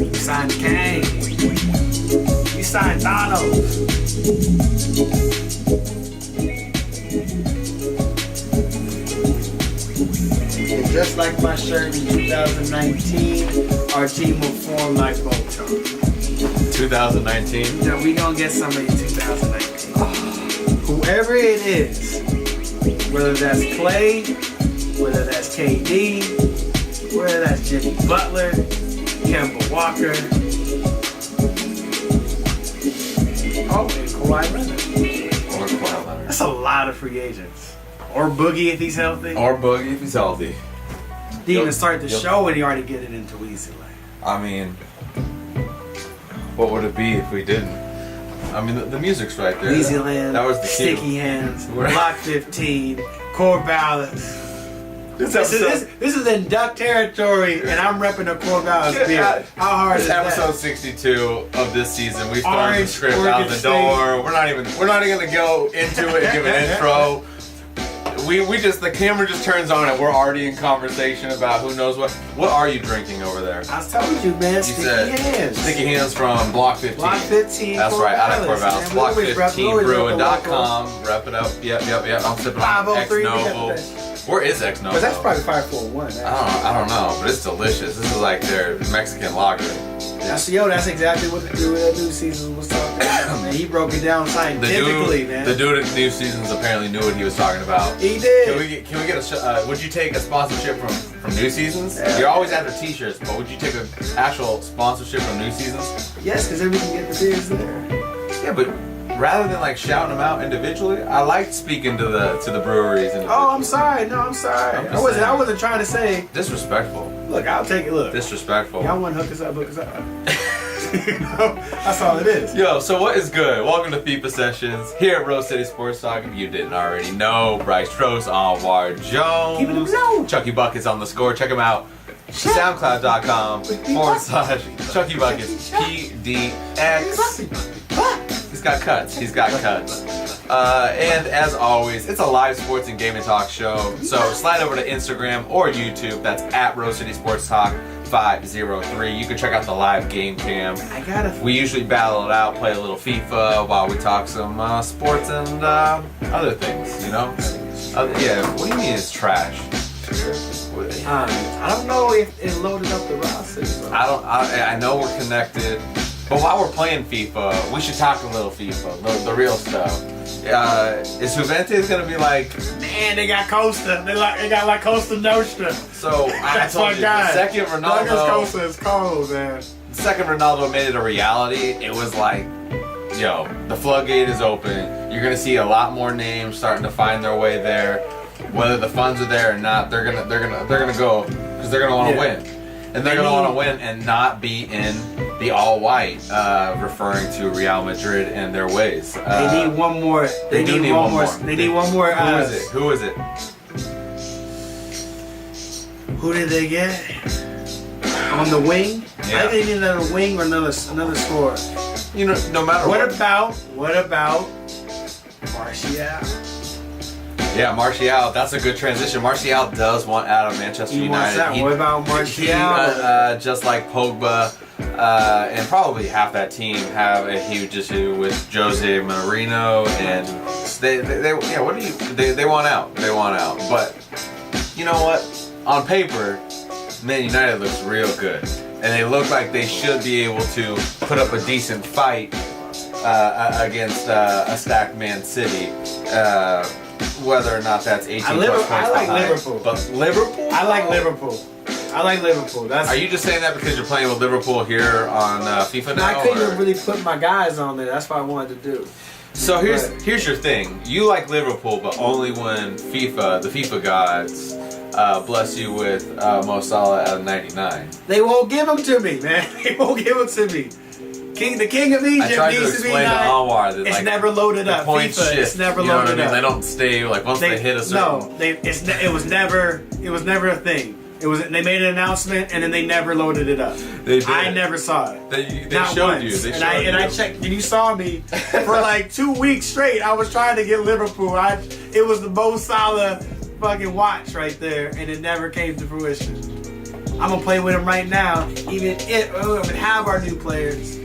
You signed Kane. You signed Thanos. And just like my shirt in 2019, our team will form like Voltron. 2019? Yeah, we gonna get somebody in 2019. Whoever it is, whether that's Clay, whether that's KD, whether that's Jimmy Butler, Kemba Walker, and Kawhi Leonard. Or Kawhi Leonard. That's a lot of free agents. Or Boogie if he's healthy. Or Boog if he's healthy. Didn't even start the show and he already get it into Easy Lane. I mean, what would it be if we didn't? I mean, the music's right there. Easy Land, that was the cue. Sticky Hands, Block 15, Core Ballads. This is in duck territory, and I'm repping the Core Ballads beer. How hard is that? Episode 62 of this season. We've thrown the Orange, script Oregon out the door. We're not even gonna go into it and give an intro. We just, the camera just turns on and we're already in conversation about who knows what. What are you drinking over there? I was telling you, man, Sticky Hands. Sticky Hands from Block 15. Block 15. That's right, out of Corvallis. Block15brewing.com. Wrap it up. Yep. I'm sipping on X 503. Noble. Where is X Noble? But that's probably 541. I don't know, but it's delicious. This is like their Mexican lager. That's exactly what the dude at New Seasons was talking about. Man, he broke it down scientifically, man. The dude at New Seasons apparently knew what he was talking about. He did. Can we get a? Would you take a sponsorship from New Seasons? Yeah. You're always after T-shirts, but would you take an actual sponsorship from New Seasons? Yes, because then we can get the beers there. Yeah, but rather than like shouting them out individually, I like speaking to the breweries. Oh, I'm sorry. No, I'm sorry. I wasn't trying to say disrespectful. Look, I'll take it. Look, disrespectful. Y'all want to hook us up? That's all it is. Yo, so what is good? Welcome to FIFA Sessions here at Rose City Sports Talk. If you didn't already know, Bryce, Trost, Anwar, Jones, keep it low. Chucky Buckets on the score. Check him out. SoundCloud.com/Chucky Buckets PDX. He's got cuts. And as always, it's a live sports and gaming talk show. So slide over to Instagram or YouTube. That's at Rose City Sports Talk 503. You can check out the live game cam. We usually battle it out, play a little FIFA while we talk some sports and other things. You know? Yeah. What do you mean it's trash? I don't know if it loaded up the roster. So. I know we're connected. But while we're playing FIFA, we should talk a little FIFA, the real stuff. Is Juventus gonna be like? Man, they got Costa. They got like Costa Nostra. So that's my guy. The second Ronaldo, Costa is cold, man. The second Ronaldo made it a reality, it was like, yo, the floodgate is open. You're gonna see a lot more names starting to find their way there. Whether the funds are there or not, they're gonna go because they're gonna want to win. And they're going to want to win and not be in the all-white, referring to Real Madrid and their ways. They need one more. They need one more. They need one more. Who is it? Who did they get? On the wing? Yeah. I think they need another wing or another scorer. You know, no matter what. What about Martial? Yeah, Martial, that's a good transition. Martial does want out of Manchester United. What about Martial? Just like Pogba and probably half that team have a huge issue with Jose Mourinho, and they want out. They want out. But you know what? On paper, Man United looks real good, and they look like they should be able to put up a decent fight against a stacked Man City. Whether or not that's 18 plus points I like behind. Liverpool. But Liverpool? I like Liverpool. Are you just saying that because you're playing with Liverpool here on FIFA now? I couldn't really put my guys on there. That's what I wanted to do. So here's your thing. You like Liverpool, but only when the FIFA gods bless you with Mo Salah at 99. They won't give them to me, man. They won't give them to me. The king of Egypt needs to be Anwar that, it's never loaded up. FIFA, it's never loaded up. They don't stay like once they hit a certain. No, it was never a thing. They made an announcement and then they never loaded it up. They did. I never saw it. They showed you. I checked, and you saw me for like 2 weeks straight. I was trying to get Liverpool. It was the Mo Salah fucking watch right there, and it never came to fruition. I'm gonna play with him right now, even if we have our new players.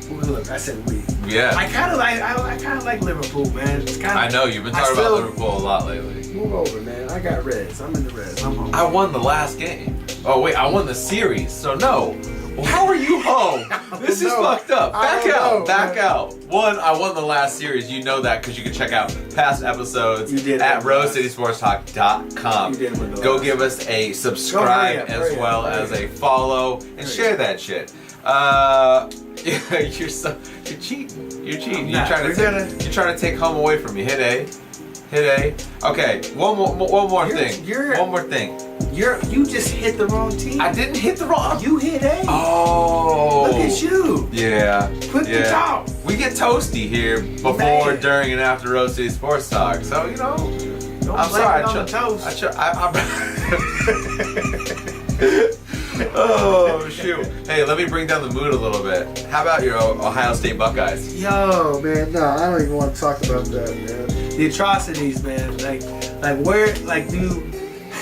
Look, I said we. Yeah. I kind of like Liverpool, man. It's kinda, I know you've been talking about Liverpool a lot lately. Move over, man. I got Reds. I'm in the Reds. I'm home. I won the last game. Oh wait, I won the series. So no. How are you home? This is fucked up. Back out. I won the last series. You know that because you can check out past episodes at RoseCitySportsTalk.com. Go give us a subscribe as well as a follow and share that shit. You're cheating. You're cheating. You're trying to take home away from me. Hit A. Okay. One more thing. You just hit the wrong team. I didn't hit the wrong. You hit A. Oh. Look at you. Yeah. Put the top. We get toasty here before, during, and after Rose City Sports Talk. So you know. I'm sorry. Oh shoot! Hey, let me bring down the mood a little bit. How about your Ohio State Buckeyes? Yo, man, no, I don't even want to talk about that, man. The atrocities, man.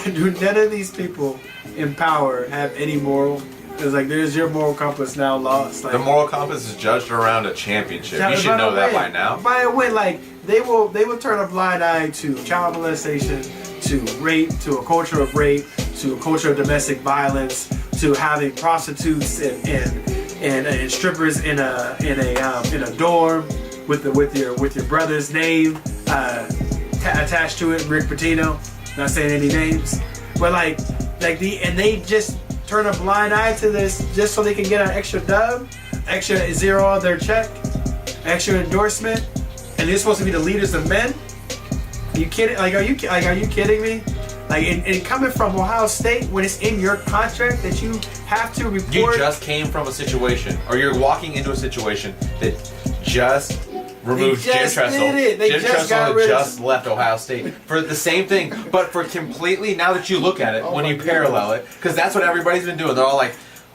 Do none of these people in power have any moral? It's like there's your moral compass now lost. Like, the moral compass is judged around a championship. You should know that by now. By the way, like they will turn a blind eye to child molestation, to rape, to a culture of rape, to a culture of domestic violence, to having prostitutes and strippers in a dorm with your brother's name attached to it, Rick Pitino. Not saying any names, but they just turn a blind eye to this just so they can get an extra dub, extra zero on their check, extra endorsement, and they're supposed to be the leaders of men. Are you kidding? Are you kidding me? And coming from Ohio State, when it's in your contract that you have to report. You just came from a situation, or you're walking into a situation that just removed Jim Tressel. Jim Tressel had just left Ohio State for the same thing, but for completely, now that you look at it, when you parallel it, because that's what everybody's been doing. They're all like,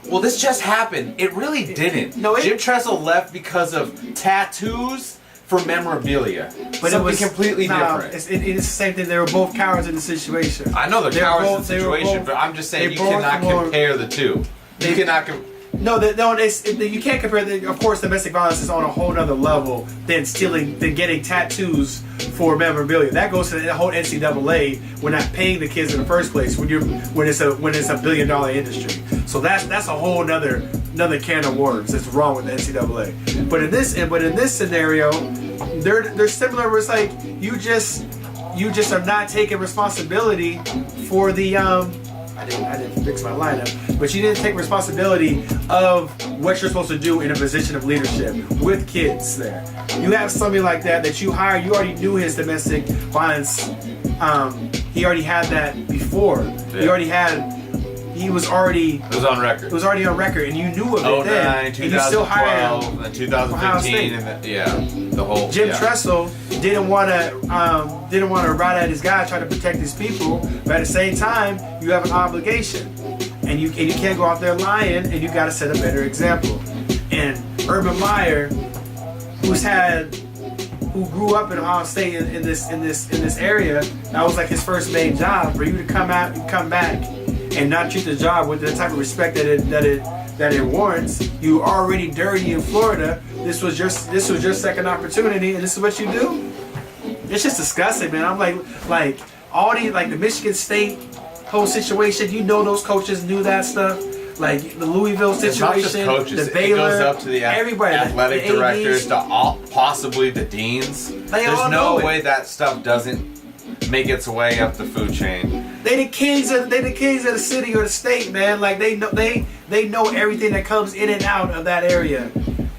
well, this just happened. It really didn't. Jim Tressel left because of tattoos for memorabilia. But something completely different. It's the same thing. They were both cowards in the situation. I know they're cowards in the situation, but I'm just saying you cannot compare the two. You cannot you can't compare. Of course, domestic violence is on a whole other level than getting tattoos for memorabilia. That goes to the whole NCAA. We're not paying the kids in the first place when it's a $1 billion industry. So that's a whole another can of worms that's wrong with the NCAA. But in this scenario, they're similar. Where it's like you just are not taking responsibility for the I didn't fix my lineup, but you didn't take responsibility of what you're supposed to do in a position of leadership with kids there. You have somebody like that you hire, you already knew his domestic violence. He already had that before. Yeah. It was on record. It was already on record, and you knew of it then. 2009, 2012, and you still hired him. And 2015, and the whole. Jim Tressel didn't want to ride at his guy, try to protect his people, but at the same time, you have an obligation, and you can't go out there lying, and you got to set a better example. And Urban Meyer, who grew up in Ohio State in this area, that was like his first main job. For you to come back and not treat the job with the type of respect that it warrants. You already dirty in Florida. This was your second opportunity, and this is what you do. It's just disgusting, man. I'm like all these, like the Michigan State whole situation. You know, those coaches knew that stuff. Like the Louisville situation, it's not just coaches. The Baylor, it goes up to the everybody, athletic directors, to possibly the deans. There's no way that stuff doesn't make its way up the food chain. They the kings of the city or the state, man. Like they know everything that comes in and out of that area.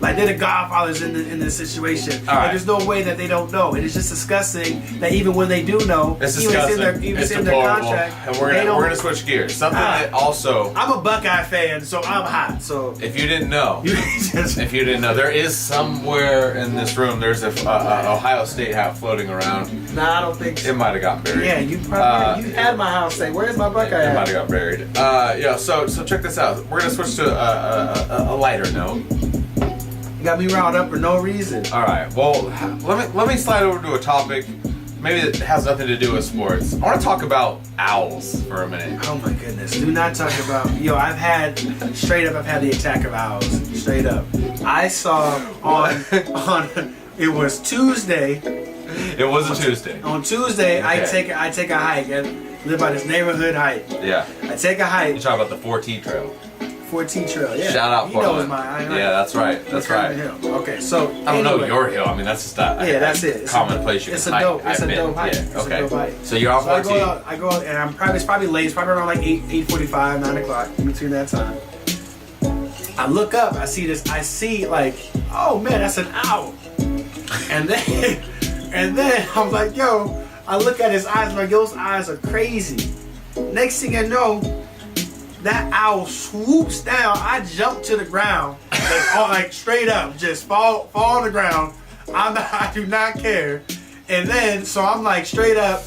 Like they're the godfathers in this situation. Like, there's no way that they don't know. And it's just disgusting that even when they do know, it's disgusting. It's in their contract. And we're gonna switch gears. Something that also, I'm a Buckeye fan, so I'm hot. So if you didn't know, there is somewhere in this room there's a Ohio State hat floating around. Nah, I don't think so. It might have got buried. Yeah, you probably you had my Ohio State. Where's my Buckeye hat? It might have got buried. So check this out. We're gonna switch to a lighter note. You got me riled up for no reason. All right. Well, let me slide over to a topic maybe it has nothing to do with sports. I want to talk about owls for a minute. Oh my goodness. Do not talk about, I've had the attack of owls. Straight up. I saw on it was Tuesday. It was a Tuesday. On Tuesday, Okay. I take a hike. I live by this neighborhood hike. Yeah. I take a hike. You talk about the 4T Trail. 4T Trail, yeah. Shout out Portland. Yeah, that's right. That's right. Okay, so I don't know your hill. I mean, that's just that. Yeah, that's it. It's common place you It's can a hike. dope. It's a dope hike. Yeah, It's a okay. dope hike. So you're off 4T. I go out, and it's probably late. It's probably around like 8:45, 9 o'clock, in between that time. I look up. I see like, oh man, that's an owl. And then I'm like, yo. I look at his eyes. I'm like, those eyes are crazy. Next thing I know, that owl swoops down. I jump to the ground, like straight up, just fall on the ground. I do not care. And then, so I'm like straight up,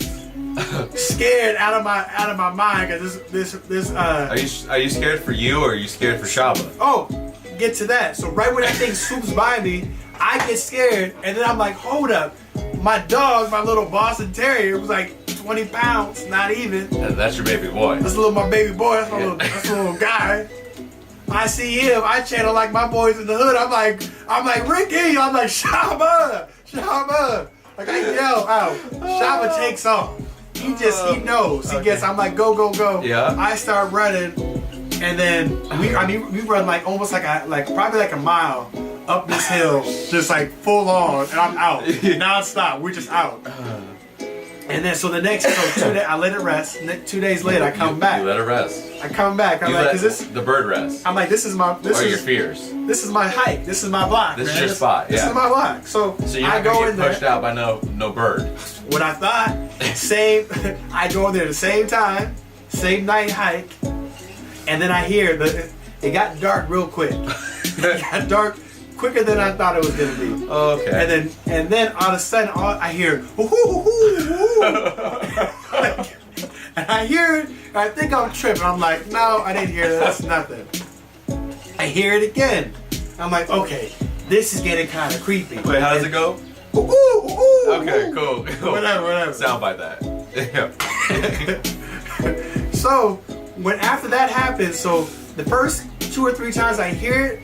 scared out of my mind because this. Are you scared for you or are you scared for Shaba? Oh, get to that. So right when that thing swoops by me, I get scared, and then I'm like, hold up. My dog, my little Boston Terrier, was like 20 pounds, not even. That's your baby boy. That's my baby boy. That's my little guy. I see him. I channel like my boys in the hood. I'm like Ricky. I'm like Shaba. Like I yell out. Shaba takes off. He knows. He gets. I'm like go. Yeah. I start running, and then we run like almost probably like a mile up this hill, just like full on, and I'm out non-stop. We're just out. And then so the next 2 days I let it rest. 2 days later I come back. You let it rest. I come back. I'm You like, let is this? the bird rest. I'm like, this is my. This or is your fears. This is my hike. This is my block. This man. is your spot. This Yeah. is my block. So you're I not go gonna in get pushed there. out by no bird. What I thought, I go in there the same time, same night hike, and then I hear it got dark real quick. It got dark quicker than I thought it was gonna be. Oh, okay. And then all of a sudden, I hear, "Ooh." And I hear it. And I think I'm tripping. I'm like, no, I didn't hear that. That's nothing. I hear it again. I'm like, okay, this is getting kind of creepy. Wait, how does it go? Ooh. Okay, cool. Whatever. Soundbite that. So after that happens, so the first 2 or 3 times I hear it,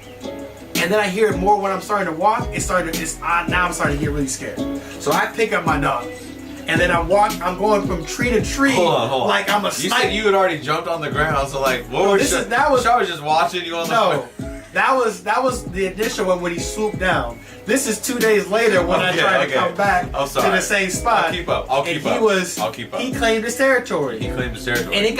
and then I hear it more when I'm starting to walk. Now I'm starting to get really scared. So I pick up my dog, and then I'm going from tree to tree. Hold on. Like I'm a You sniper. said you had already jumped on the ground, so like, what was I was just watching you on the. No, that was the initial one when he swooped down. This is 2 days later when I try to come back to the same spot. I'll keep up. He claimed his territory. And it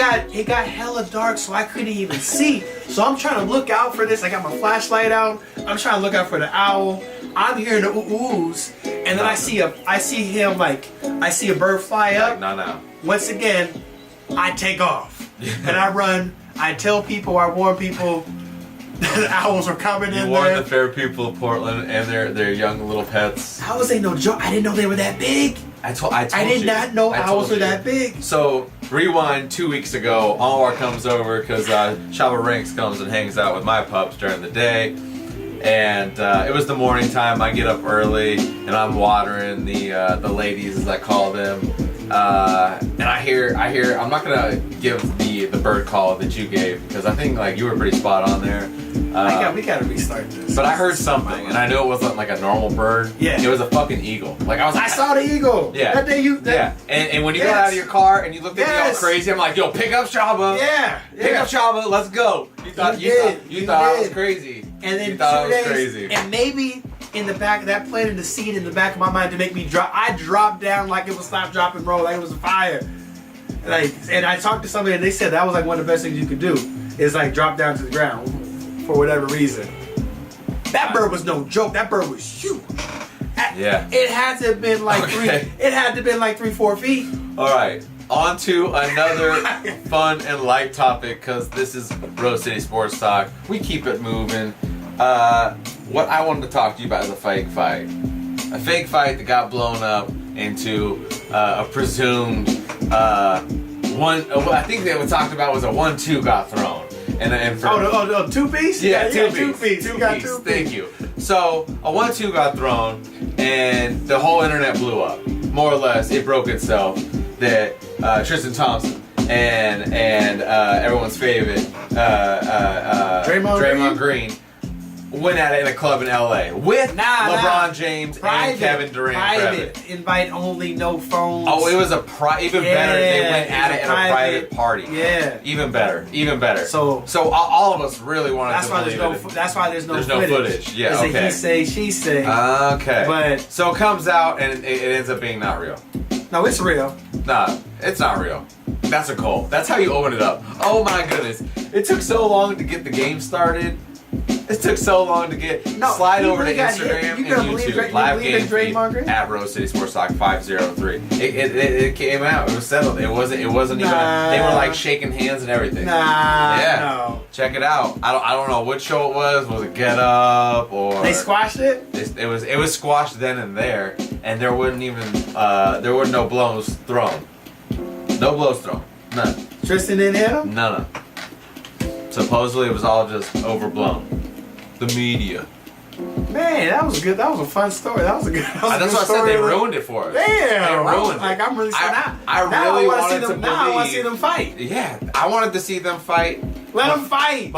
got hella dark, so I couldn't even see. So I'm trying to look out for this. I got my flashlight out. I'm trying to look out for the owl. I'm hearing the oohs, and then I see a bird fly up. No. Once again, I take off and I run. I tell people, I warn people. The owls are coming in there. You warned the fair people of Portland and their young little pets. Owls ain't no joke. I didn't know they were that big. I told you. I did not know owls were that big. So, rewind 2 weeks ago, Anwar comes over because Shaba Ranks comes and hangs out with my pups during the day. And it was the morning time. I get up early and I'm watering the ladies, as I call them. And I hear. I'm not gonna give the bird call that you gave because I think like you were pretty spot on there. We gotta restart this. But I heard something, and I knew it wasn't like a normal bird. Yeah. It was a fucking eagle. Like I saw the eagle. Yeah. That day Yeah. And when you got out of your car and you looked at me all crazy, I'm like, yo, pick up Shaba. Yeah. Pick up Shaba. Let's go. You thought I was crazy. And then you thought 2 I was days, crazy. and maybe in the back of that planted the seed in the back of my mind to make me drop. I dropped down like it was stop, drop, and roll, like it was a fire. And I talked to somebody and they said that was like one of the best things you could do is like drop down to the ground for whatever reason. That bird was no joke. That bird was huge. Yeah. It had to have been like It had to have been like 3-4 feet. All right. On to another fun and light topic because this is Rose City Sports Talk. We keep it moving. What I wanted to talk to you about is a fake fight. A fake fight that got blown up into a presumed I think they were talked about was a 1-2 got thrown. And for, two-piece? Yeah, two-piece. Thank you. So a 1-2 got thrown and the whole internet blew up. more or less, it broke itself that Tristan Thompson and everyone's favorite Draymond Green went at it in a club in LA with LeBron James and Kevin Durant. Private, invite only, no phones. Oh, it was even better. They went at it in a private party. Yeah, even better. So all of us really wanted to believe it. That's why there's no footage. Yeah, okay. He say, she say. Okay. But so it comes out and it ends up being not real. No, it's real. Nah, it's not real. That's a call. That's how you open it up. Oh my goodness! It took so long to get the game started. It took so long to get slide over to Instagram and YouTube. Live game feed at Rose City Sports Talk 503. It came out. It was settled. It wasn't even. They were like shaking hands and everything. No. Check it out. I don't know which show it was. Was it Get Up or they squashed it? It was squashed then and there, and there wasn't even there were no blows thrown. No blows thrown. None. Tristan didn't hit him? None. Supposedly it was all just overblown. The media. Man, that was good. That was a fun story. That's why I said they ruined it for us. Damn. They ruined it. Like, I'm really sad. I really wanted to believe. Now I want to see them fight. Yeah, I wanted to see them fight. Let them fight.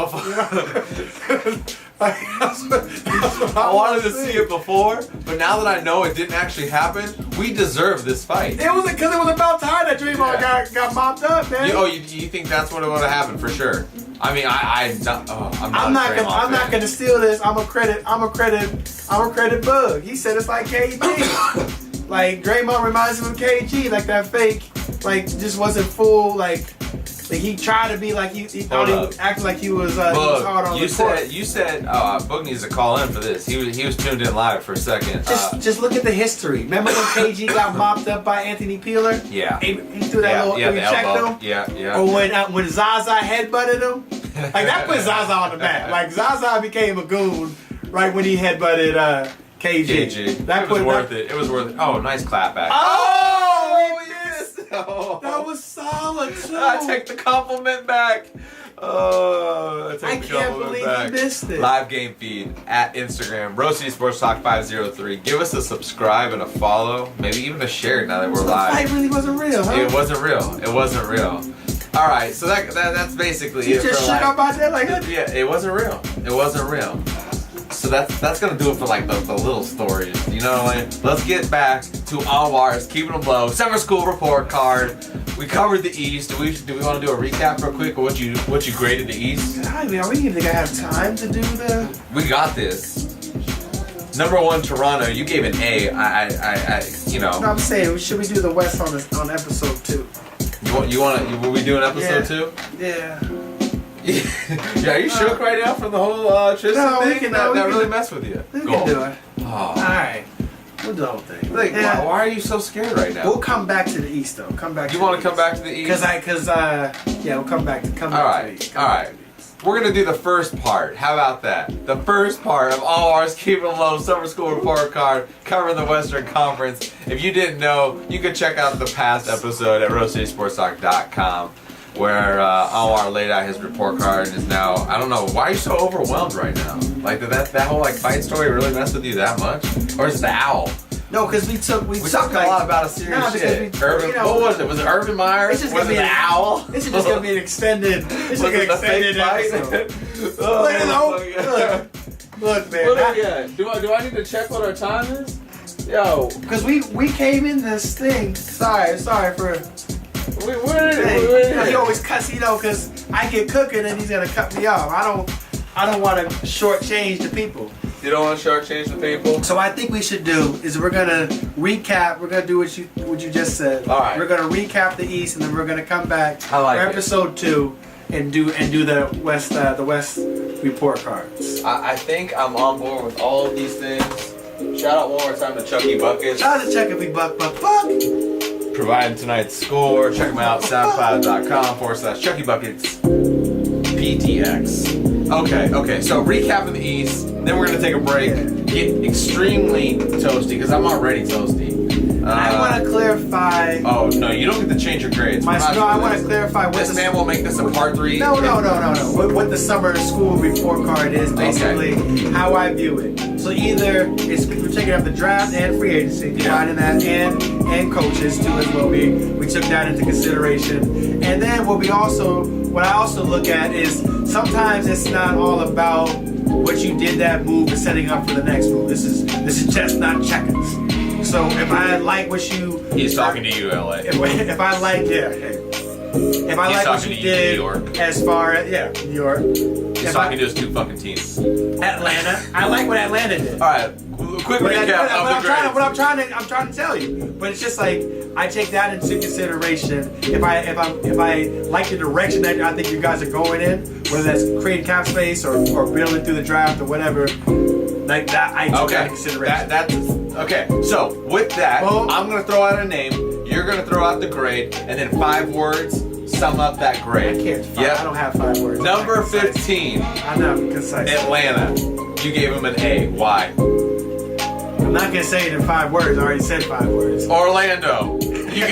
I wanted to see it before, but now that I know it didn't actually happen, we deserve this fight. It was because it was about time that Draymond got mopped up, man. You think that's what it would have happened for sure? I mean, I'm not gonna steal this. I'm a credit Boog. He said it's like KG. Like Draymond reminds him of KG, like that fake, like just wasn't full, like he tried to be like he thought he was acting like he was hard on the court. You said Boog needs to call in for this. He was tuned in live for a second. Just look at the history. Remember when KG got mopped up by Anthony Peeler? Yeah. He threw that little he checked him. Yeah. Or when Zaza headbutted him. Like that put Zaza on the map. Like Zaza became a goon right when he headbutted KG. That was worth it. It was worth it. Oh, nice clap back. Oh, yes. Oh. That was solid too. I take the compliment back. Oh, I can't believe you missed it. Live game feed at Instagram, Rose City Sports Talk 503. Give us a subscribe and a follow, maybe even a share now that we're live. The fight really wasn't real, huh? It wasn't real. All right, so that's basically you it. You just shook up out there like that? Yeah, it wasn't real. So that's gonna do it for like the little stories. You know what I mean? Let's get back to Anwar's keeping them low. Summer school report card. We covered the East. Do we want to do a recap real quick of what you graded the East? I mean, are we even gonna have time to do the? We got this. Number 1, Toronto. You gave an A. No, I'm saying should we do the West on episode 2? Will we do an episode 2? Yeah. Yeah, are you shook right now from the whole Tristan thing? That really messed with you. We can do it. Oh. Alright. We'll do the whole thing. Like, why are you so scared right now? We'll come back to the East though. You want to come back to the East? We'll come back to the East. Alright. We're gonna do the first part. How about that? The first part of Anwar's Keep 'Em Low Summer School Report Card covering the Western Conference. If you didn't know, you could check out the past episode at rosecitysportstalk.com. where Anwar laid out his report card and is now, I don't know, why are you so overwhelmed right now? Like, did that whole like fight story really mess with you that much? Or is it the owl? No, because we talked a lot about a serious shit. What was it? Was it Urban Meyer? Was it the owl? This is just going to be an extended, episode. Look, man. Do I need to check what our time is? Yo. Because we came in this thing. Sorry for... He always cuts, because I get cooking and he's gonna cut me off. I don't want to shortchange the people. You don't want to shortchange the people. So what I think we should do is we're gonna recap. We're gonna do what you just said. All right. We're gonna recap the East and then we're gonna come back for episode 2 and do the West report cards. I think I'm on board with all of these things. Shout out one more time to Chucky Buckets. Shout out to Chucky Buck. Providing tonight's score. Check them out, soundcloud.com/Chucky Buckets PTX. Okay, so recapping the East, then we're going to take a break, get extremely toasty, because I'm already toasty. I want to clarify. Oh no, you don't get to change your grades. I want to clarify what this man will make this a part 3. No. What the summer school report card is basically how I view it. So either we're taking up the draft and free agency, combining that and coaches too as well. We took that into consideration, and then what I also look at is sometimes it's not all about what you did that move and setting up for the next move. This is just not checkers. So if I like what he's talking to you, LA. If I like if I like what you did, New York. As far as New York. He's talking to his 2 fucking teams. Atlanta. I like what Atlanta did. All right, quick recap of the grades. I'm trying to tell you, but it's just like I take that into consideration. If I like the direction that I think you guys are going in, whether that's creating cap space or building through the draft or whatever, like that, I take that into consideration. That's okay. So with that, I'm gonna throw out a name. You're gonna throw out the grade, and then 5 words sum up that grade. I can't. I don't have 5 words. Number 15. I'm not concise. Atlanta. You gave him an A. Why? I'm not gonna say it in 5 words. I already said 5 words. Orlando. You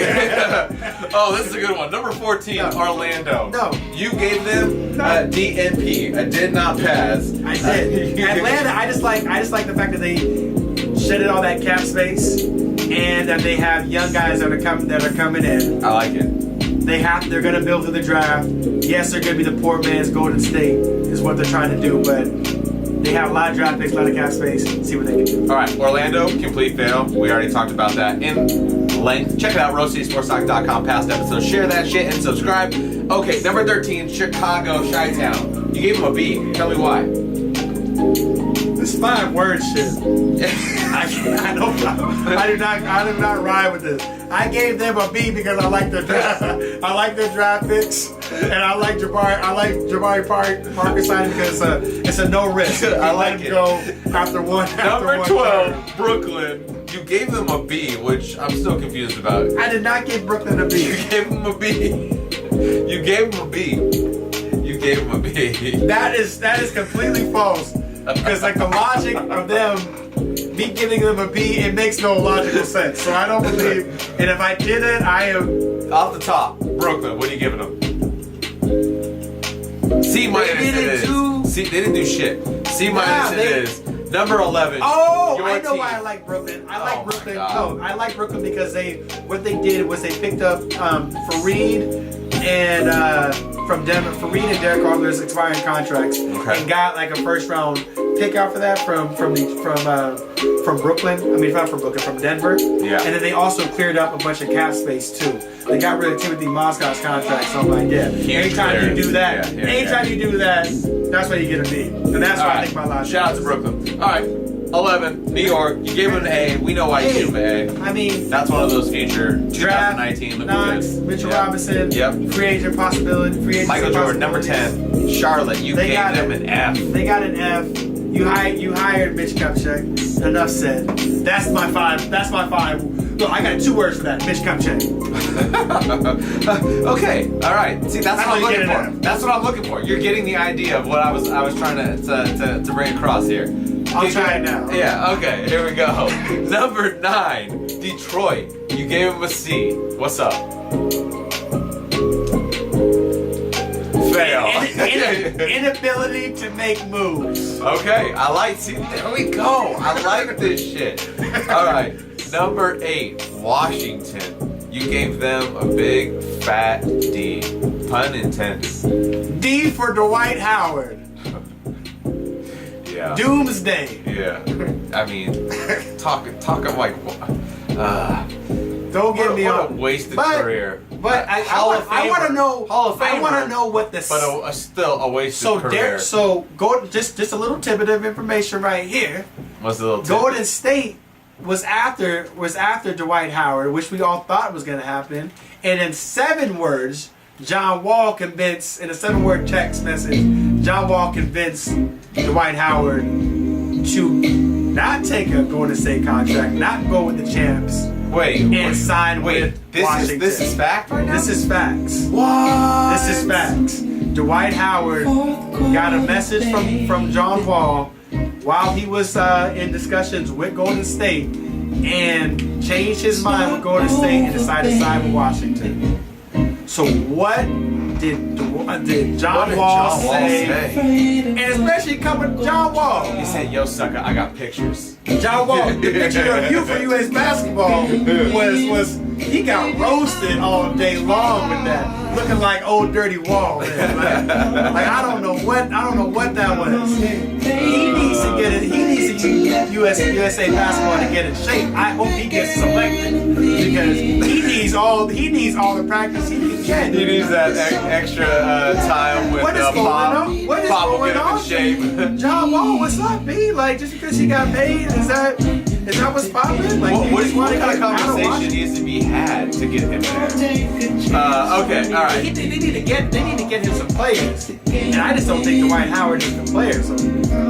oh, this is a good one. Number 14. No. Orlando. No. You gave them a DNP. A did not pass. I did. Atlanta. I just like the fact that they shedded all that cap space and that they have young guys that are coming in. I like it. They're gonna build through the draft. Yes, they're gonna be the poor man's Golden State is what they're trying to do, but they have a lot of draft picks, a lot of cap space. See what they can do. All right, Orlando, complete fail. We already talked about that in length. Check it out, roastcitysportstalk.com, past episodes. Share that shit and subscribe. Okay, number 13, Chicago, Chi-Town. You gave them a B. Tell me why. This 5 word shit. I do not ride with this. I gave them a B because I like their draft. I like their draft picks, and I like Jabari Parker signing because it's a no risk. I like it. Go after one. Number 12, Brooklyn. You gave them a B, which I'm still confused about. I did not give Brooklyn a B. You gave them a B. You gave them a B. You gave them a B. That is completely false. Because like the logic of them, me giving them a B, it makes no logical sense. So I don't believe. And if I did it, I am off the top. Brooklyn, what are you giving them? C minus it is. They didn't do shit. C minus it is. Number 11. Oh, I know why I like Brooklyn. I like Brooklyn. No, I like Brooklyn because what they did was they picked up Fareed and from Denver, Fareed and Derek Carter's expiring contracts, and got like a first round pick out for that from Brooklyn. I mean, not from Brooklyn, from Denver. Yeah. And then they also cleared up a bunch of cap space too. They got rid of Timothy Mozgov's contract. So I'm like, anytime you do that, you do that, that's why you get a B. And that's why I think my logic. Shout out to Brooklyn. All right. 11, New York. You gave him an A. We know why you gave him an A. I mean, that's one of those future 2019 Knox, Mitchell Robinson, free agent possibility, Michael Jordan, number 10. Charlotte, you gave them an F. They got an F. You hired Mitch Kupchak. Enough said. That's my 5. That's my 5. Look, I got 2 words for that. Mitch Kupchak. Okay, all right. See, that's what I'm looking for. That's what I'm looking for. You're getting the idea of what I was trying to bring across here. I'll try it now. Yeah, okay, here we go. Number 9, Detroit. You gave him a C. What's up? Fail. Inability to make moves. Okay, there we go. I like this shit. All right, number 8, Washington. You gave them a big fat D. Pun intended. D for Dwight Howard. Yeah. Doomsday. Yeah. I mean, talk of like, don't get me on. What a wasted career. But I want to know. Hall of Famer. I want to know what this. But still a wasted career. So go just a little tidbit of information right here. What's the little tidbit? Golden State was after Dwight Howard, which we all thought was going to happen, and in 7 words. John Wall convinced, in a 7-word text message, John Wall convinced Dwight Howard to not take a Golden State contract, not go with the champs, and sign with Washington. This is fact right now? This is facts. What? This is facts. Dwight Howard got a message from John Wall while he was in discussions with Golden State, and changed his mind with Golden State and decided to side with Washington. So what did John Wall say? And especially coming from John Wall. He said, "Yo, sucker, I got pictures." John Wall, the picture of you for U.S. basketball was he got roasted all day long with that, looking like old dirty Wall. Man. Like I don't know what that was. He needs to get it. He needs to USA basketball to get in shape. I hope he gets selected because he needs all the practice he can get. He needs that extra time with What is going on? What is Pop will going get him on? in shape. John Wall, what's up, B? Like just because he got paid, is that what's popping? Like What kind of out of conversation Washington? needs to be had to get him there? Okay, all right. They need to get him some players, and I just don't think Dwight Howard is the player. So,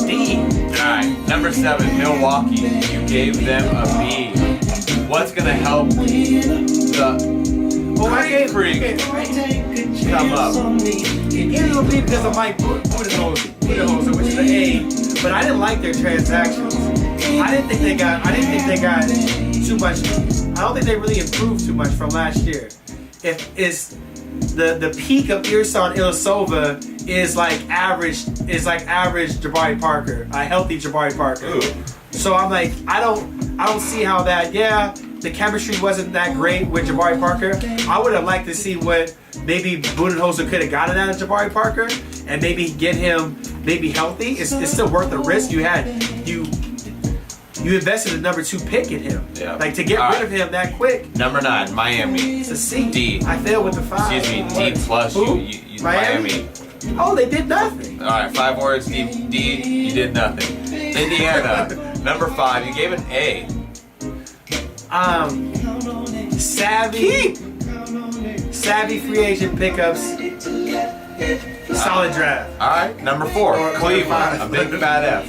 D. All right, number 7, Milwaukee. You gave them a B. What's gonna help the freak come up? It will be because of Mike Budenholzer, which is an A. But I didn't like their transactions. I didn't think they got too much. I don't think they really improved too much from last year. If it's the peak of Ersan Ilyasova is like average Jabari Parker, a healthy Jabari Parker. Ooh. So I'm like, I don't see how that. Yeah, the chemistry wasn't that great with Jabari Parker. I would have liked to see what maybe Budenholzer could have gotten out of Jabari Parker and maybe get him maybe healthy. It's still worth the risk. You invested a number 2 pick in him. Yeah. Like to get rid of him that quick. Number 9, Miami. It's a C. D. I failed with the 5. Excuse me, D plus. Who? You Miami? Oh, they did nothing. All right, 5 words. D. You did nothing. Indiana. Number 5. You gave an A. Savvy free agent pickups. Solid draft. All right, number 4. Cleveland. A big fat F.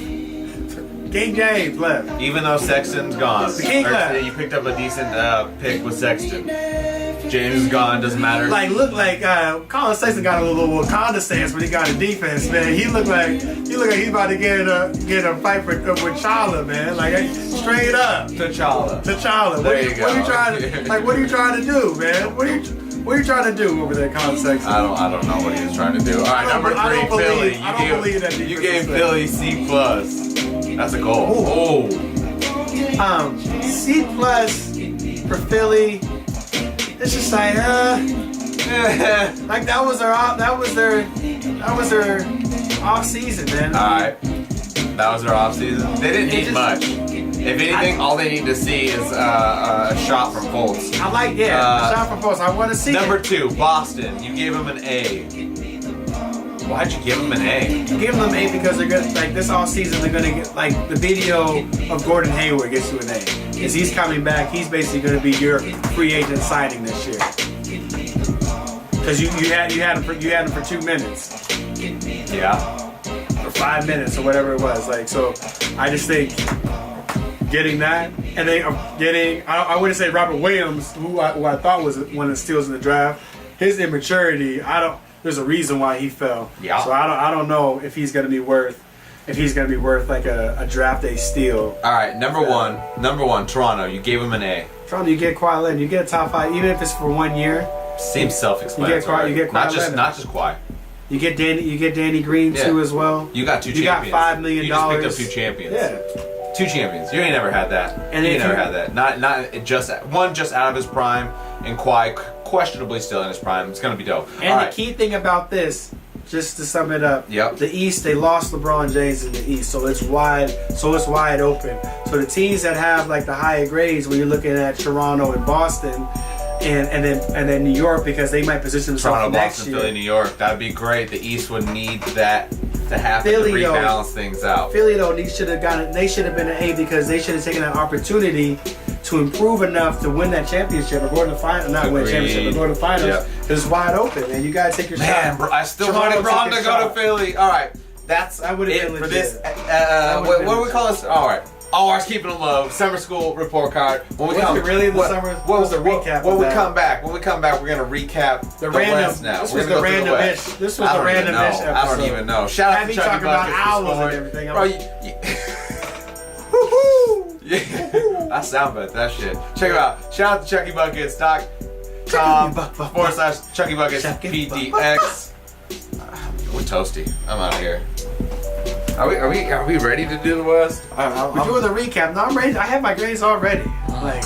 King James left. Even though Sexton's gone. The King left. You picked up a decent pick with Sexton. James is gone, doesn't matter. Look like Colin Sexton got a little Wakanda stance when he got a defense, man. He looked like he's about to get a fight with T'Challa, man. Like straight up. T'Challa. There you go. What are you trying to do, man? What are you trying to do over there, Colin Sexton? I don't know what he was trying to do. All right, number 3, Philly. You gave Philly C+. That's a goal. C+ for Philly. It's just like like that was their off season, man. All right, that was their off season. They didn't need much. If anything, all they need to see is a shot from Fultz. I like a shot from Fultz. I want to see Number it. 2, Boston. You gave them an A. Why'd you give them an A? Give them an A because they're good. Like this off season, they're gonna get like the video of Gordon Hayward gets you an A. As he's coming back, he's basically gonna be your free agent signing this year. Because you had him for 2 minutes. Yeah. Or 5 minutes or whatever it was. Like so, I just think getting that and then I wouldn't say Robert Williams, who I thought was one of the steals in the draft. His immaturity, there's a reason why he fell. Yeah. So I don't know if he's gonna be worth like a draft day steal. All right, number one, Toronto. You gave him an A. Toronto, you get Kawhi Leonard, you get a top 5, even if it's for 1 year. Seems self-explanatory. You get Kawhi not just Kawhi. You get Danny Green too as well. You got 2 You champions. got $5 million. You just picked up 2 champions. Yeah. 2 champions. You ain't never had that. And you ain't never had that. Not just one just out of his prime, and Kawhi questionably still in his prime. It's gonna be dope. And the key thing about this, just to sum it up, the East, they lost LeBron James in the East, so it's wide open. So the teams that have like the higher grades, when you're looking at Toronto and Boston, and then New York, because they might position themselves Toronto, next Boston, year. Philly, New York. That'd be great. The East would need that to happen Philly, to rebalance things out. Philly though, they should have been an A because they should have taken that opportunity to improve enough to win that championship or go to the final, not win championship, but go to the finals. Because it's wide open, man. You gotta take your shot. Man, I still wanted Bron to go to Philly. All right, that's it for this. What do we call this? All right. Anwar's keeping it low. Summer school report card. When we come, really the summer? What was the recap? When we come back, we're gonna recap the West now. This was the random-ish. This was the random-ish episode. I don't even know. Shout out to Chucky talking about Buckets owls for and everything. Bro, Woohoo! yeah. I sound bet that shit. Check it out. Shout out to Chucky Buckets. .com/Chucky Buckets PDX. We're toasty. I'm out of here. Are we ready to do the West? We're doing the recap. No, I'm ready. I have my grades already. Like.